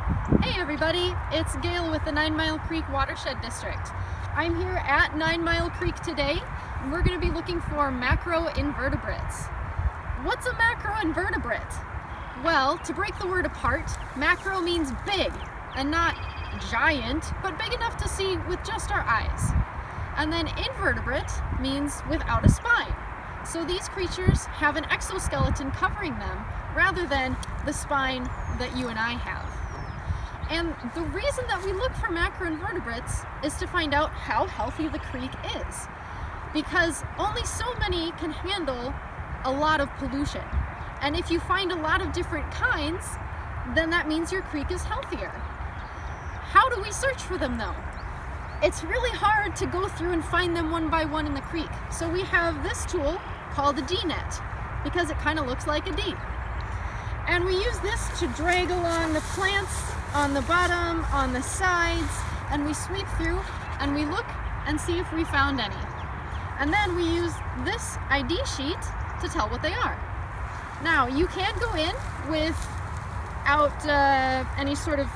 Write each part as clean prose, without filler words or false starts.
Hey everybody, it's Gail with the 9 Mile Creek Watershed District. I'm here at 9 Mile Creek today, and we're going to be looking for macroinvertebrates. What's a macroinvertebrate? Well, to break the word apart, macro means big, and not giant, but big enough to see with just our eyes. And then invertebrate means without a spine. So these creatures have an exoskeleton covering them, rather than the spine that you and I have. And the reason that we look for macroinvertebrates is to find out how healthy the creek is. Because only so many can handle a lot of pollution. And if you find a lot of different kinds, then that means your creek is healthier. How do we search for them though? It's really hard to go through and find them one by one in the creek. So we have this tool called a Dnet, because it kind of looks like a D. And we use this to drag along the plants on the bottom, on the sides, and we sweep through and we look and see if we found any. And then we use this ID sheet to tell what they are. Now, you can go in without any sort of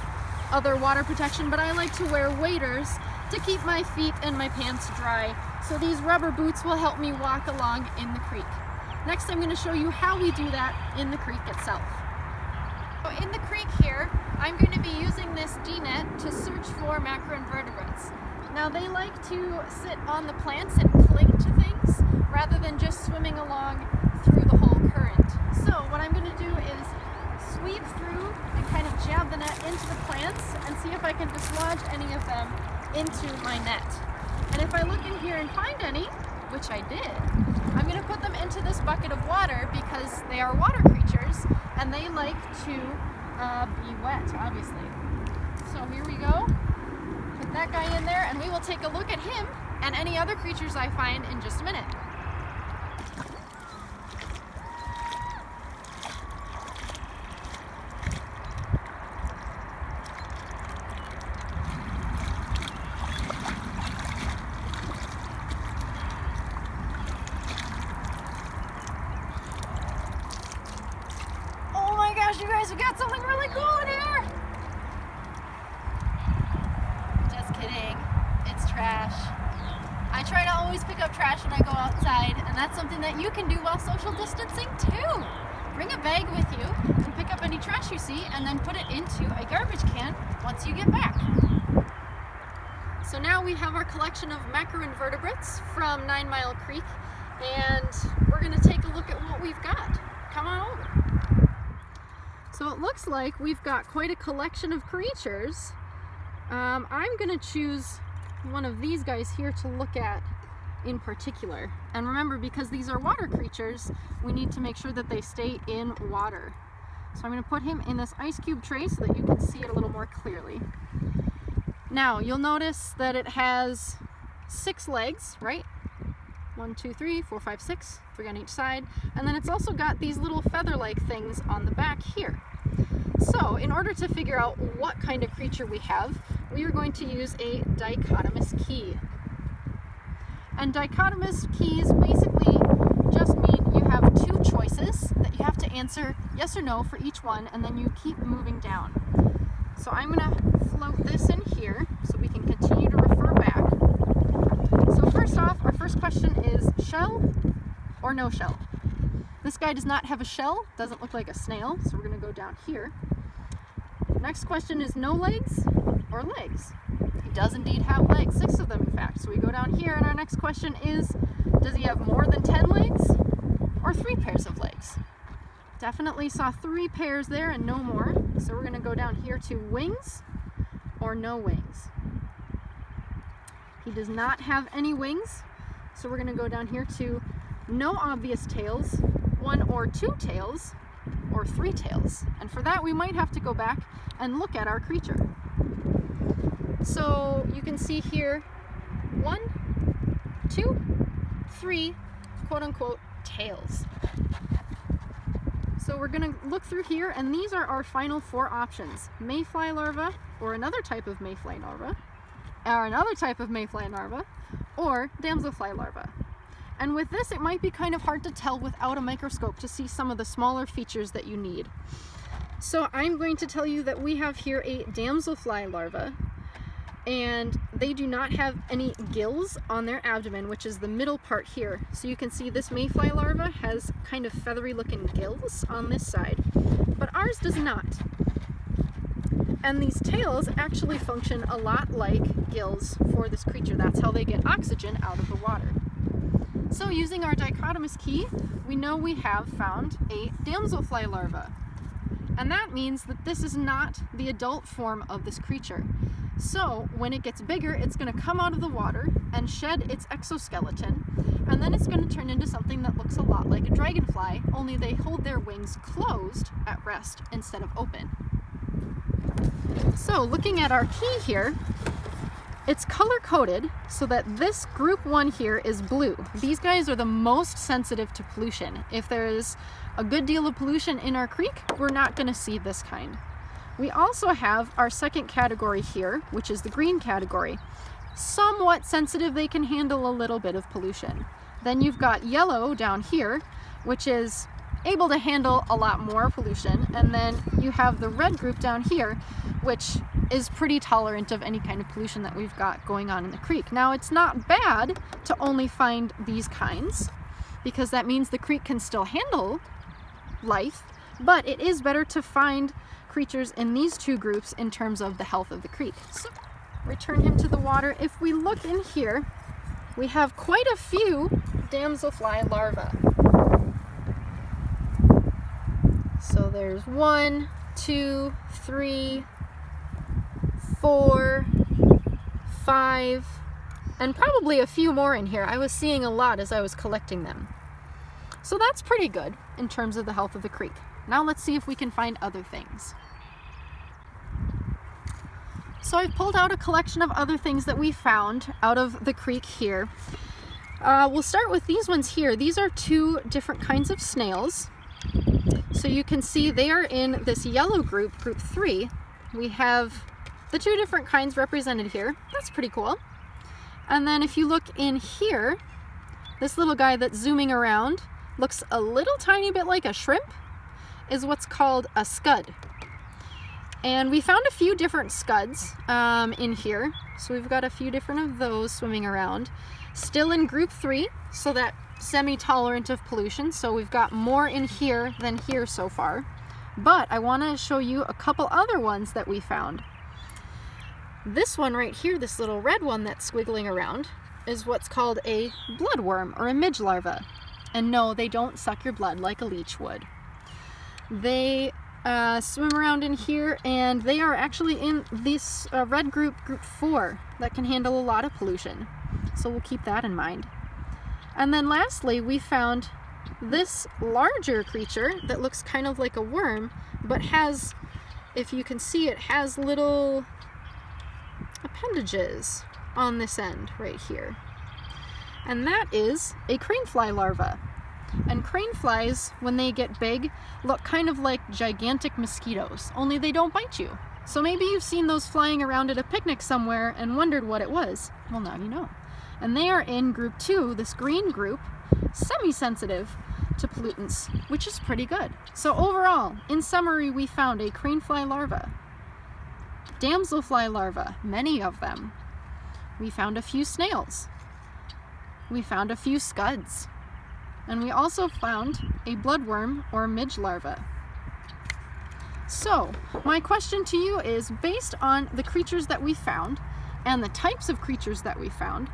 other water protection, but I like to wear waders to keep my feet and my pants dry. So these rubber boots will help me walk along in the creek. Next, I'm going to show you how we do that in the creek itself. So in the creek here, I'm going to be using this Dnet to search for macroinvertebrates. Now they like to sit on the plants and cling to things rather than just swimming along through the whole current. So what I'm going to do is sweep through and kind of jab the net into the plants and see if I can dislodge any of them into my net. And if I look in here and find any, which I did, I'm going to put them into this bucket of water because they are water creatures and they like to be wet, obviously. So here we go. Put that guy in there and we will take a look at him and any other creatures I find in just a minute. You guys, we got something really cool in here! Just kidding, it's trash. I try to always pick up trash when I go outside, and that's something that you can do while social distancing too. Bring a bag with you and pick up any trash you see and then put it into a garbage can once you get back. So now we have our collection of macroinvertebrates from 9 Mile Creek, and we're going to take a look at what we've got. Come on over. So it looks like we've got quite a collection of creatures. I'm going to choose one of these guys here to look at in particular. And remember, because these are water creatures, we need to make sure that they stay in water. So I'm going to put him in this ice cube tray so that you can see it a little more clearly. Now, you'll notice that it has 6 legs, right? 1, 2, 3, 4, 5, 6, 3 on each side. And then it's also got these little feather-like things on the back here. So in order to figure out what kind of creature we have, we are going to use a dichotomous key. And dichotomous keys basically just mean you have 2 choices that you have to answer yes or no for each one, and then you keep moving down. So I'm going to float this in here so we can continue to refer back. So first off, our first question is shell or no shell? This guy does not have a shell, doesn't look like a snail, so we're going to go down here. Next question is no legs or legs? He does indeed have legs, 6 of them in fact. So we go down here and our next question is, does he have more than 10 legs or 3 pairs of legs? Definitely saw 3 pairs there and no more. So we're going to go down here to wings or no wings. He does not have any wings, so we're going to go down here to no obvious tails, 1 or 2 tails, or 3 tails. And for that, we might have to go back and look at our creature. So you can see here 1, 2, 3, quote-unquote, tails. So we're going to look through here, and these are our final 4 options. Mayfly larva, or another type of mayfly larva, or damselfly larva. And with this, it might be kind of hard to tell without a microscope to see some of the smaller features that you need. So I'm going to tell you that we have here a damselfly larva, and they do not have any gills on their abdomen, which is the middle part here. So you can see this mayfly larva has kind of feathery looking gills on this side, but ours does not. And these tails actually function a lot like gills for this creature. That's how they get oxygen out of the water. So using our dichotomous key, we know we have found a damselfly larva. And that means that this is not the adult form of this creature. So when it gets bigger, it's going to come out of the water and shed its exoskeleton, and then it's going to turn into something that looks a lot like a dragonfly, only they hold their wings closed at rest instead of open. So looking at our key here, it's color-coded so that this group 1 here is blue. These guys are the most sensitive to pollution. If there's a good deal of pollution in our creek, we're not going to see this kind. We also have our second category here, which is the green category. Somewhat sensitive, they can handle a little bit of pollution. Then you've got yellow down here, which is able to handle a lot more pollution. And then you have the red group down here, which is pretty tolerant of any kind of pollution that we've got going on in the creek. Now, it's not bad to only find these kinds, because that means the creek can still handle life, but it is better to find creatures in these two groups in terms of the health of the creek. So, return him to the water. If we look in here, we have quite a few damselfly larvae. So there's 1, 2, 3, 4, 5, and probably a few more in here. I was seeing a lot as I was collecting them. So that's pretty good in terms of the health of the creek. Now let's see if we can find other things. So I've pulled out a collection of other things that we found out of the creek here. We'll start with these ones here. These are 2 different kinds of snails. So you can see they are in this yellow group, group 3. We have the 2 different kinds represented here. That's pretty cool. And then if you look in here, this little guy that's zooming around looks a little tiny bit like a shrimp, is what's called a scud. And we found a few different scuds in here. So we've got a few different of those swimming around. Still in group 3, so that semi-tolerant of pollution. So we've got more in here than here so far. But I want to show you a couple other ones that we found. This one right here, this little red one that's squiggling around, is what's called a bloodworm or a midge larva. And no, they don't suck your blood like a leech would. They swim around in here, and they are actually in this red group, group 4, that can handle a lot of pollution. So we'll keep that in mind. And then lastly, we found this larger creature that looks kind of like a worm, but has, if you can see, it has little appendages on this end right here. And that is a cranefly larva. And craneflies, when they get big, look kind of like gigantic mosquitoes, only they don't bite you. So maybe you've seen those flying around at a picnic somewhere and wondered what it was. Well, now you know. And they are in group 2, this green group, semi-sensitive to pollutants, which is pretty good. So overall, in summary, we found a cranefly larva, damselfly larvae, many of them. We found a few snails. We found a few scuds. And we also found a bloodworm or midge larva. So, my question to you is, based on the creatures that we found and the types of creatures that we found,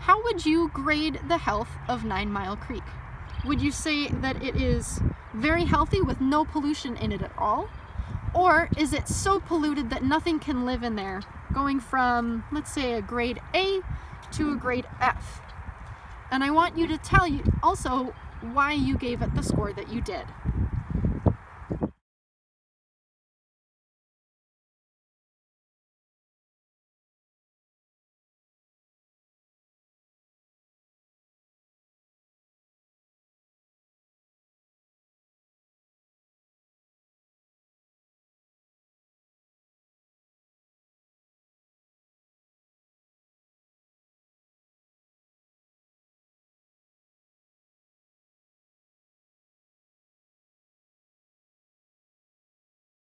how would you grade the health of 9 Mile Creek? Would you say that it is very healthy with no pollution in it at all? Or is it so polluted that nothing can live in there, going from, let's say, a grade A to a grade F? And I want you to tell you also why you gave it the score that you did.